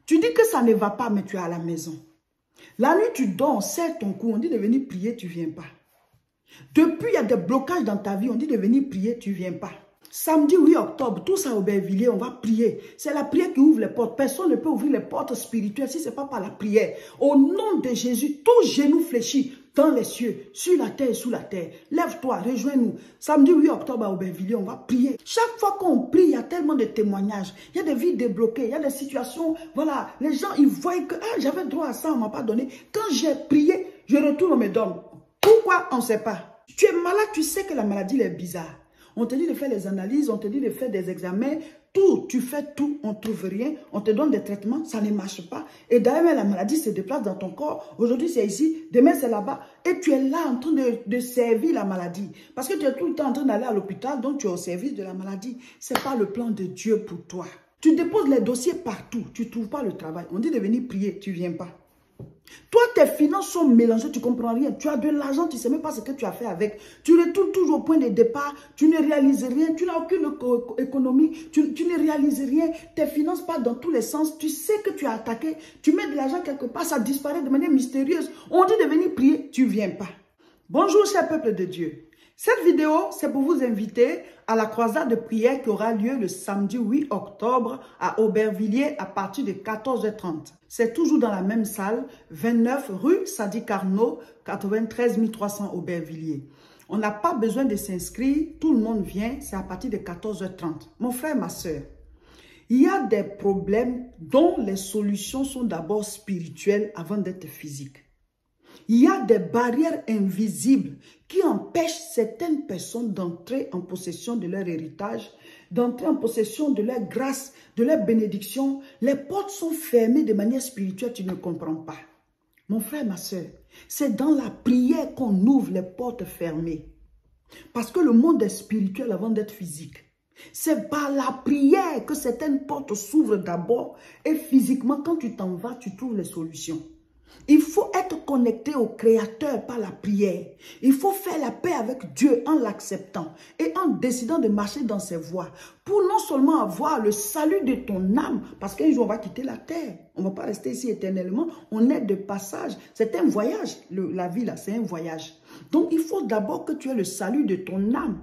Tu dis que ça ne va pas, mais tu es à la maison. La nuit, tu dors, on serre ton cou, on dit de venir prier, tu ne viens pas. Depuis, il y a des blocages dans ta vie, on dit de venir prier, tu ne viens pas. Samedi 8 octobre, tout ça au Aubervilliers, on va prier. C'est la prière qui ouvre les portes. Personne ne peut ouvrir les portes spirituelles si ce n'est pas par la prière. Au nom de Jésus, tout genou fléchit dans les cieux, sur la terre et sous la terre. Lève-toi, rejoins-nous. Samedi 8 octobre à Aubervilliers, on va prier. Chaque fois qu'on prie, il y a tellement de témoignages. Il y a des vies débloquées, il y a des situations. Voilà, les gens, ils voient que j'avais droit à ça, on ne m'a pas donné. Quand j'ai prié, je retourne, on me donne. Pourquoi? On ne sait pas. Tu es malade, tu sais que la maladie est bizarre. On te dit de faire les analyses, on te dit de faire des examens, tout, tu fais tout, on ne trouve rien, on te donne des traitements, ça ne marche pas. Et d'ailleurs, la maladie se déplace dans ton corps. Aujourd'hui, c'est ici, demain, c'est là-bas. Et tu es là en train de servir la maladie. Parce que tu es tout le temps en train d'aller à l'hôpital, donc tu es au service de la maladie. Ce n'est pas le plan de Dieu pour toi. Tu déposes les dossiers partout, tu ne trouves pas le travail. On dit de venir prier, tu ne viens pas. Toi, tes finances sont mélangées, tu ne comprends rien. Tu as de l'argent, tu ne sais même pas ce que tu as fait avec. Tu retournes toujours au point de départ, tu ne réalises rien, tu n'as aucune économie, tu ne réalises rien. Tes finances partent dans tous les sens. Tu sais que tu as attaqué, tu mets de l'argent quelque part, ça disparaît de manière mystérieuse. On dit de venir prier, tu ne viens pas. Bonjour, cher peuple de Dieu. Cette vidéo, c'est pour vous inviter à la croisade de prière qui aura lieu le samedi 8 octobre à Aubervilliers à partir de 14h30. C'est toujours dans la même salle, 29 rue Sadi Carnot, 93 300 Aubervilliers. On n'a pas besoin de s'inscrire, tout le monde vient, c'est à partir de 14h30. Mon frère, ma soeur, il y a des problèmes dont les solutions sont d'abord spirituelles avant d'être physiques. Il y a des barrières invisibles qui empêchent certaines personnes d'entrer en possession de leur héritage, d'entrer en possession de leur grâce, de leur bénédiction. Les portes sont fermées de manière spirituelle, tu ne comprends pas. Mon frère, ma soeur, c'est dans la prière qu'on ouvre les portes fermées. Parce que le monde est spirituel avant d'être physique. C'est par la prière que certaines portes s'ouvrent d'abord et physiquement, quand tu t'en vas, tu trouves les solutions. Il faut être connecté au Créateur par la prière. Il faut faire la paix avec Dieu en l'acceptant et en décidant de marcher dans ses voies pour non seulement avoir le salut de ton âme, parce qu'un jour on va quitter la terre. On ne va pas rester ici éternellement. On est de passage. C'est un voyage. La vie là, c'est un voyage. Donc il faut d'abord que tu aies le salut de ton âme.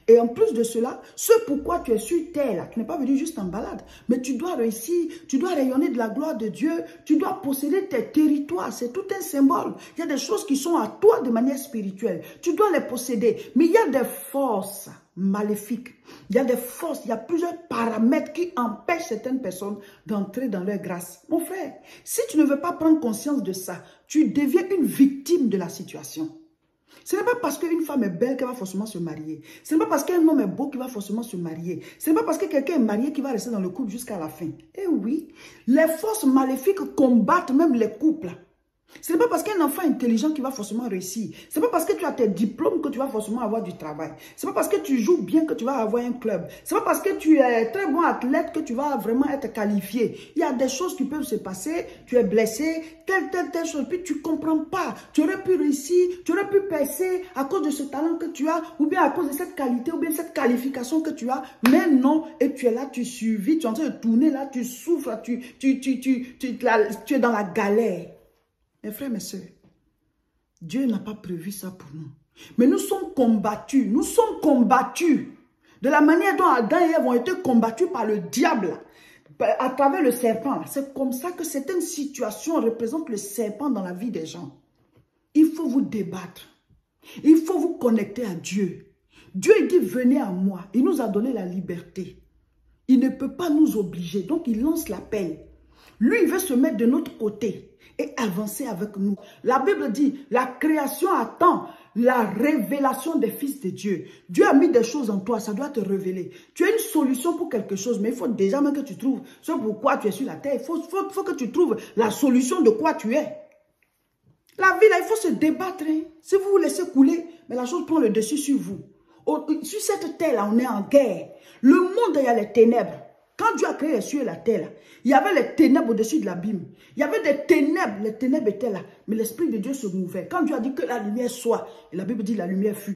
Et en plus de cela, ce pourquoi tu es sur terre, là, tu n'es pas venu juste en balade, mais tu dois réussir, tu dois rayonner de la gloire de Dieu, tu dois posséder tes territoires, c'est tout un symbole. Il y a des choses qui sont à toi de manière spirituelle, tu dois les posséder, mais il y a des forces maléfiques, il y a des forces, il y a plusieurs paramètres qui empêchent certaines personnes d'entrer dans leur grâce. Mon frère, si tu ne veux pas prendre conscience de ça, tu deviens une victime de la situation. Ce n'est pas parce qu'une femme est belle qu'elle va forcément se marier. Ce n'est pas parce qu'un homme est beau qu'il va forcément se marier. Ce n'est pas parce que quelqu'un est marié qu'il va rester dans le couple jusqu'à la fin. Eh oui, les forces maléfiques combattent même les couples. Ce n'est pas parce qu'un enfant intelligent qui va forcément réussir. Ce n'est pas parce que tu as tes diplômes que tu vas forcément avoir du travail. Ce n'est pas parce que tu joues bien que tu vas avoir un club. Ce n'est pas parce que tu es très bon athlète que tu vas vraiment être qualifié. Il y a des choses qui peuvent se passer. Tu es blessé, telle chose. Puis tu ne comprends pas. Tu aurais pu réussir, tu aurais pu percer à cause de ce talent que tu as, ou bien à cause de cette qualité, ou bien cette qualification que tu as. Mais non, et tu es là, tu survis, tu es en train de tourner là, tu souffres, tu es dans la galère. Mes frères, mes soeurs, Dieu n'a pas prévu ça pour nous. Mais nous sommes combattus. Nous sommes combattus. De la manière dont Adam et Ève ont été combattus par le diable, à travers le serpent. C'est comme ça que certaines situations représentent le serpent dans la vie des gens. Il faut vous débattre. Il faut vous connecter à Dieu. Dieu dit, venez à moi. Il nous a donné la liberté. Il ne peut pas nous obliger. Donc, il lance l'appel. Lui, il veut se mettre de notre côté et avancer avec nous. La Bible dit, la création attend la révélation des fils de Dieu. Dieu a mis des choses en toi, ça doit te révéler. Tu as une solution pour quelque chose, mais il faut déjà même que tu trouves ce pourquoi tu es sur la terre. Il faut que tu trouves la solution de quoi tu es. La vie, là, il faut se débattre. Hein. Si vous vous laissez couler, mais la chose prend le dessus sur vous. Sur cette terre-là, on est en guerre. Le monde, il y a les ténèbres. Quand Dieu a créé les cieux et la terre, il y avait les ténèbres au-dessus de l'abîme. Il y avait des ténèbres, les ténèbres étaient là. Mais l'Esprit de Dieu se mouvait. Quand Dieu a dit que la lumière soit, et la Bible dit la lumière fut.